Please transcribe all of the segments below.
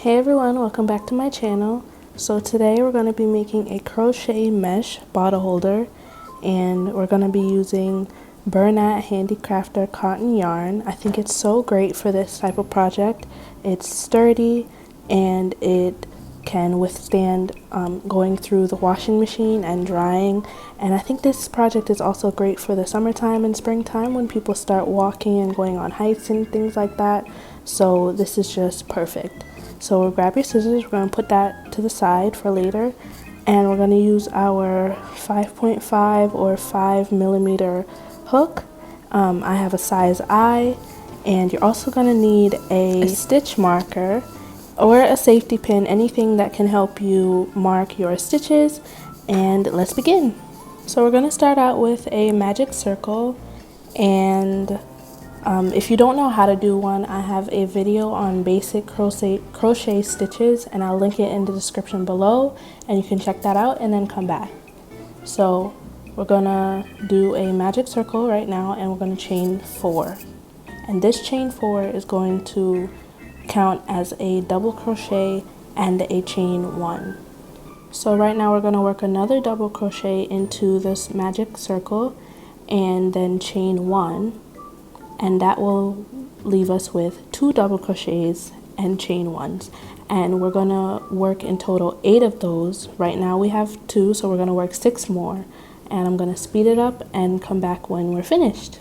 Hey everyone, welcome back to my channel. So today we're going to be making a crochet mesh bottle holder, and we're going to be using Bernat Handicrafter cotton yarn. I think it's so great for this type of project. It's sturdy and it can withstand going through the washing machine and drying, and I think this project is also great for the summertime and springtime when people start walking and going on hikes and things like that. So this is just perfect. So we'll grab your scissors, we're going to put that to the side for later, and we're going to use our 5.5 or 5 millimeter hook. I have a size I, and you're also going to need a stitch marker or a safety pin, anything that can help you mark your stitches, and let's begin. So we're going to start out with a magic circle, and if you don't know how to do one, I have a video on basic crochet stitches, and I'll link it in the description below, and you can check that out and then come back. So we're gonna do a magic circle right now, and we're gonna chain 4, and this chain 4 is going to count as a double crochet and a chain 1. So right now we're going to work another double crochet into this magic circle and then chain 1, and that will leave us with 2 double crochets and chain 1s, and we're going to work in total 8 of those. Right now we have 2, so we're going to work 6 more, and I'm going to speed it up and come back when we're finished.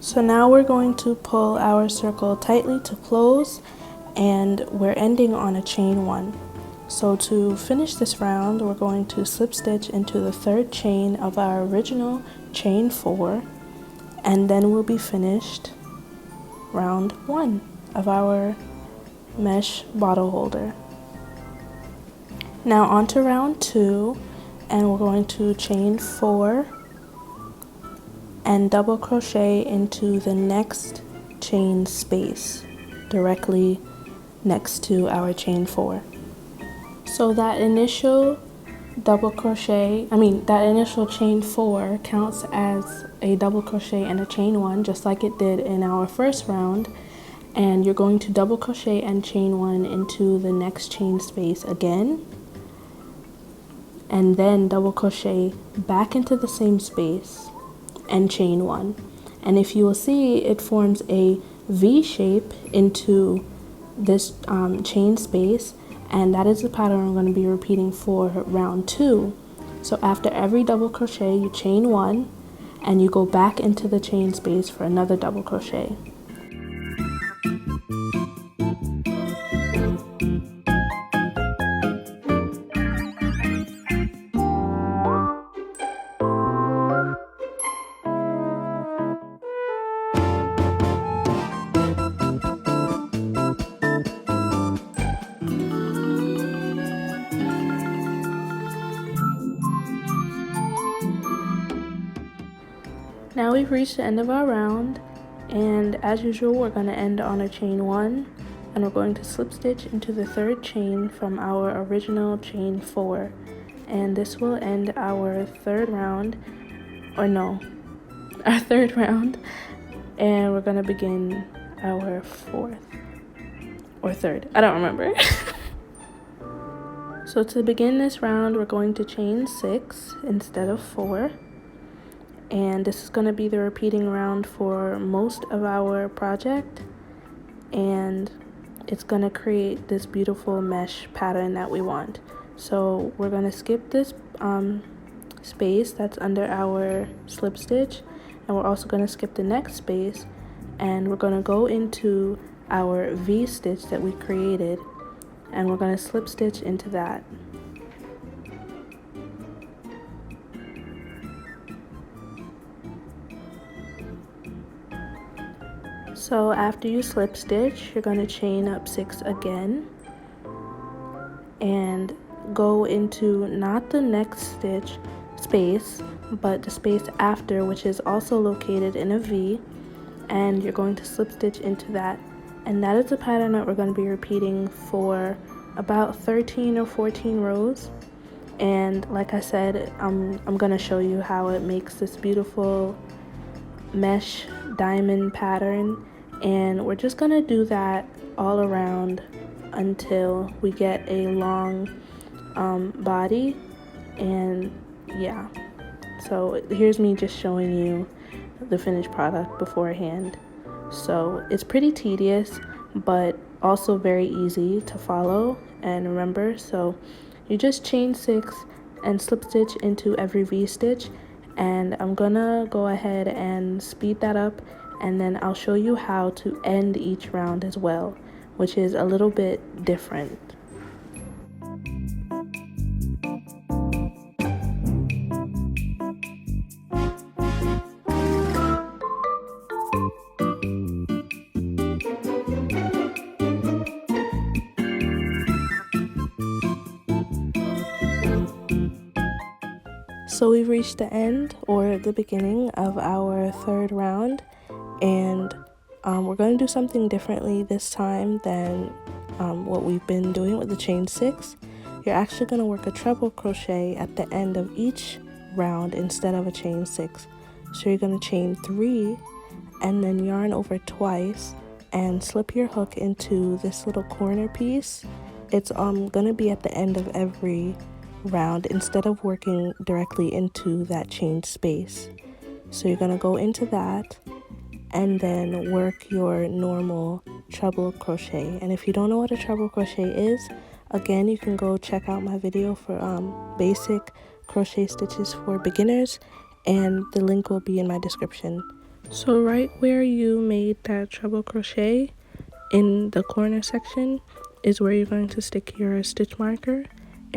So now we're going to pull our circle tightly to close, and we're ending on a chain 1. So to finish this round, we're going to slip stitch into the 3rd chain of our original chain 4, and then we'll be finished round 1 of our mesh bottle holder. Now on to round 2, and we're going to chain 4 and double crochet into the next chain space directly next to our chain 4. So that initial initial chain 4 counts as a double crochet and a chain 1, just like it did in our first round, and you're going to double crochet and chain 1 into the next chain space again, and then double crochet back into the same space and chain 1. And if you will see, it forms a V shape into this chain space, and that is the pattern I'm going to be repeating for round 2. So after every double crochet, you chain 1 and you go back into the chain space for another double crochet. Now we've reached the end of our round, and as usual we're going to end on a chain 1, and we're going to slip stitch into the 3rd chain from our original chain 4, and this will end our 3rd round, our 3rd round, and we're going to begin our 4th or 3rd, I don't remember. So to begin this round, we're going to chain 6 instead of 4. And this is going to be the repeating round for most of our project, and it's going to create this beautiful mesh pattern that we want. So we're going to skip this space that's under our slip stitch, and we're also going to skip the next space, and we're going to go into our V stitch that we created, and we're going to slip stitch into that. So after you slip stitch, you're going to chain up 6 again and go into not the next space, but the space after, which is also located in a V, and you're going to slip stitch into that. And that is a pattern that we're going to be repeating for about 13 or 14 rows. And like I said, I'm going to show you how it makes this beautiful mesh diamond pattern, and we're just going to do that all around until we get a long body. And yeah, so here's me just showing you the finished product beforehand. So it's pretty tedious, but also very easy to follow and remember. So you just chain 6 and slip stitch into every V-stitch, and I'm gonna go ahead and speed that up, and then I'll show you how to end each round as well, which is a little bit different. So we've reached the end, or the beginning, of our third round, and we're going to do something differently this time than what we've been doing with the chain 6. You're actually going to work a treble crochet at the end of each round instead of a chain 6. So you're going to chain 3 and then yarn over twice and slip your hook into this little corner piece. It's going to be at the end of every round instead of working directly into that chained space. So you're going to go into that and then work your normal treble crochet. And if you don't know what a treble crochet is, again, you can go check out my video for basic crochet stitches for beginners, and the link will be in my description. So right where you made that treble crochet in the corner section is where you're going to stick your stitch marker.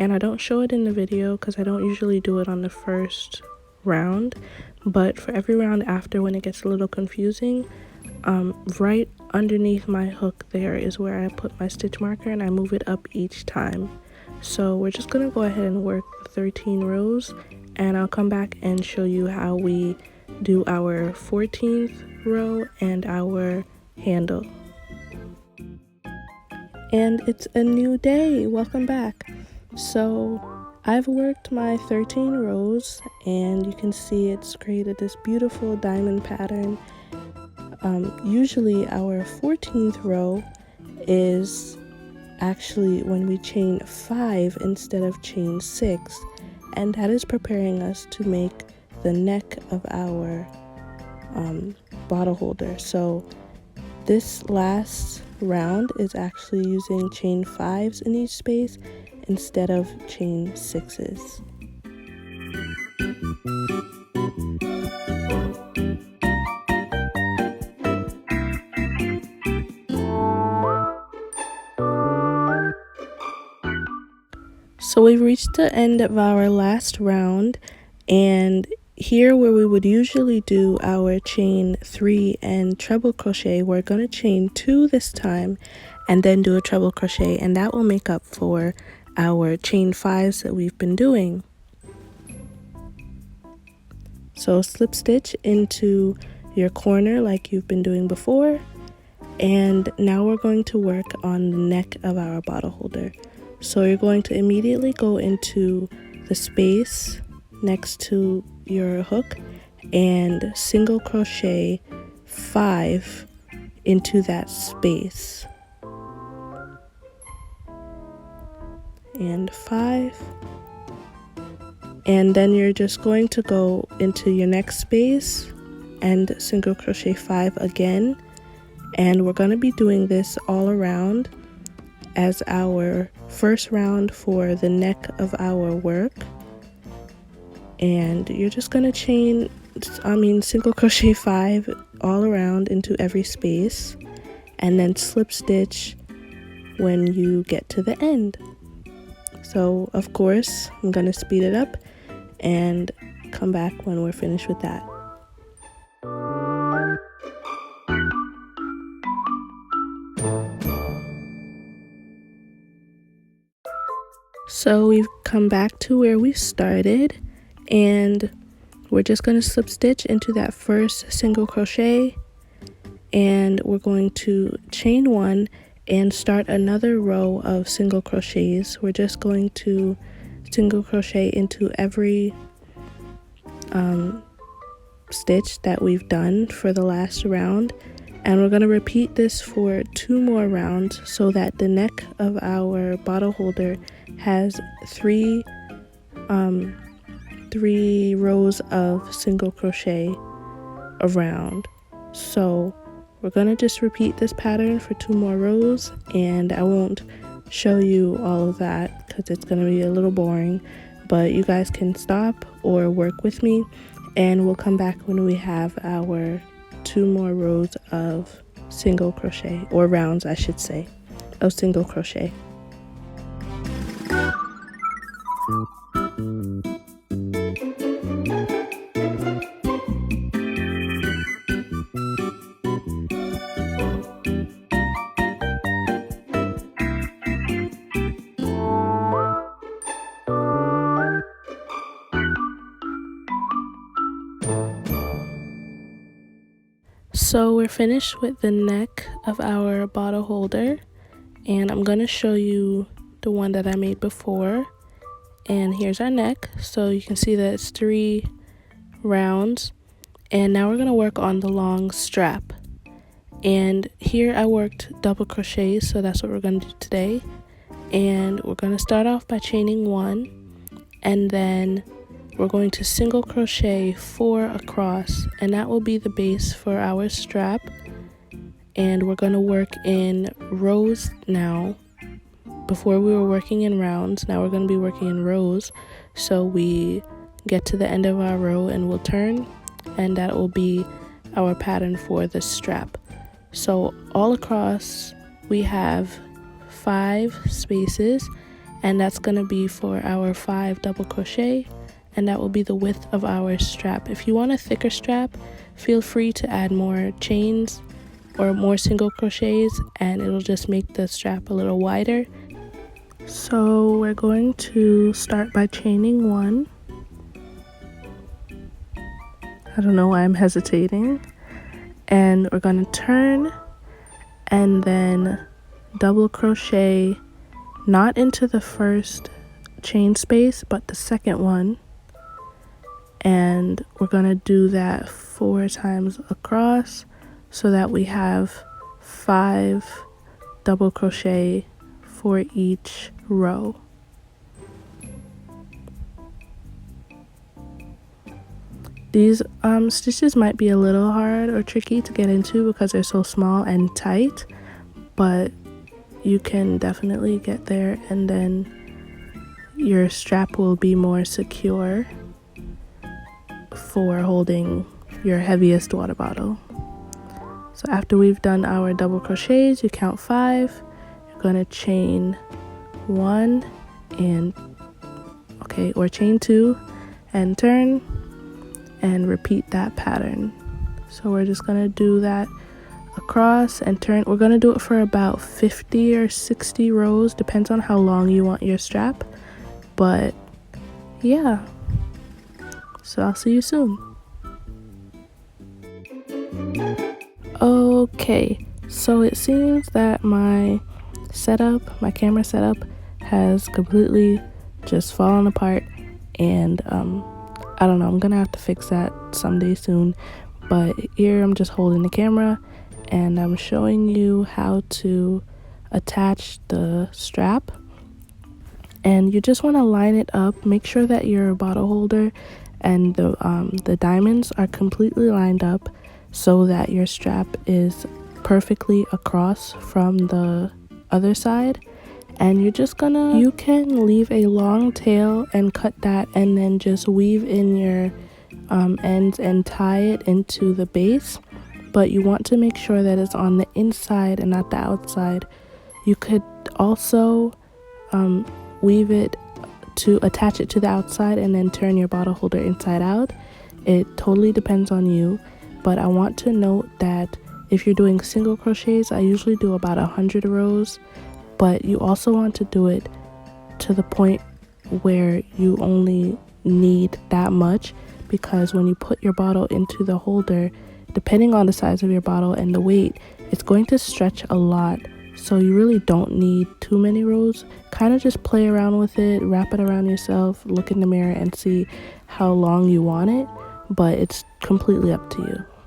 And I don't show it in the video because I don't usually do it on the first round, but for every round after, when it gets a little confusing, right underneath my hook there is where I put my stitch marker, and I move it up each time. So we're just gonna go ahead and work 13 rows, and I'll come back and show you how we do our 14th row and our handle. And it's a new day. Welcome back. So I've worked my 13 rows, and you can see it's created this beautiful diamond pattern. Usually our 14th row is actually when we chain 5 instead of chain 6, and that is preparing us to make the neck of our bottle holder. So this last round is actually using chain 5s in each space instead of chain 6s. So we've reached the end of our last round, and here where we would usually do our chain 3 and treble crochet, we're going to chain 2 this time and then do a treble crochet, and that will make up for our chain 5s that we've been doing. So slip stitch into your corner like you've been doing before, and now we're going to work on the neck of our bottle holder. So you're going to immediately go into the space next to your hook and single crochet 5 into that space. And 5, and then you're just going to go into your next space and single crochet 5 again, and we're going to be doing this all around as our first round for the neck of our work. And you're just going to single crochet 5 all around into every space, and then slip stitch when you get to the end. So of course I'm going to speed it up and come back when we're finished with that. So we've come back to where we started, and we're just going to slip stitch into that first single crochet, and we're going to chain one and start another row of single crochets. We're just going to single crochet into every stitch that we've done for the last round, and we're going to repeat this for 2 more rounds so that the neck of our bottle holder has three rows of single crochet around. So we're going to just repeat this pattern for 2 more rows, and I won't show you all of that because it's going to be a little boring, but you guys can stop or work with me, and we'll come back when we have our 2 more rows of single crochet, or rounds I should say, of single crochet. So we're finished with the neck of our bottle holder, and I'm going to show you the one that I made before. And here's our neck, so you can see that it's 3 rounds. And now we're going to work on the long strap. And here I worked double crochets, so that's what we're going to do today. And we're going to start off by chaining 1, and then we're going to single crochet 4 across, and that will be the base for our strap. And we're going to work in rows now. Before we were working in rounds, now we're going to be working in rows. So we get to the end of our row and we'll turn, and that will be our pattern for the strap. So all across we have 5 spaces, and that's going to be for our 5 double crochet, and that will be the width of our strap. If you want a thicker strap, feel free to add more chains or more single crochets, and it'll just make the strap a little wider. So we're going to start by chaining 1. I don't know why I'm hesitating. And we're going to turn and then double crochet, not into the first chain space but the second one, and we're going to do that 4 times across so that we have 5 double crochet for each row. These stitches might be a little hard or tricky to get into because they're so small and tight, but you can definitely get there, and then your strap will be more secure for holding your heaviest water bottle. So after we've done our double crochets, you count 5. You're going to chain 1 and or chain 2 and turn and repeat that pattern. So we're just going to do that across and turn. We're going to do it for about 50 or 60 rows, depends on how long you want your strap, but yeah. So I'll see you soon. Okay, so it seems that my camera setup has completely just fallen apart, and I don't know, I'm gonna have to fix that someday soon. But here I'm just holding the camera and I'm showing you how to attach the strap. And you just want to line it up, make sure that your bottle holder and the diamonds are completely lined up so that your strap is perfectly across from the other side. And you're just you can leave a long tail and cut that, and then just weave in your ends and tie it into the base. But you want to make sure that it's on the inside and not the outside. You could also weave it to attach it to the outside and then turn your bottle holder inside out. It totally depends on you, but I want to note that if you're doing single crochets, I usually do about 100 rows, but you also want to do it to the point where you only need that much, because when you put your bottle into the holder, depending on the size of your bottle and the weight, it's going to stretch a lot. So you really don't need too many rows. Kind of just play around with it, wrap it around yourself, look in the mirror and see how long you want it, but it's completely up to you.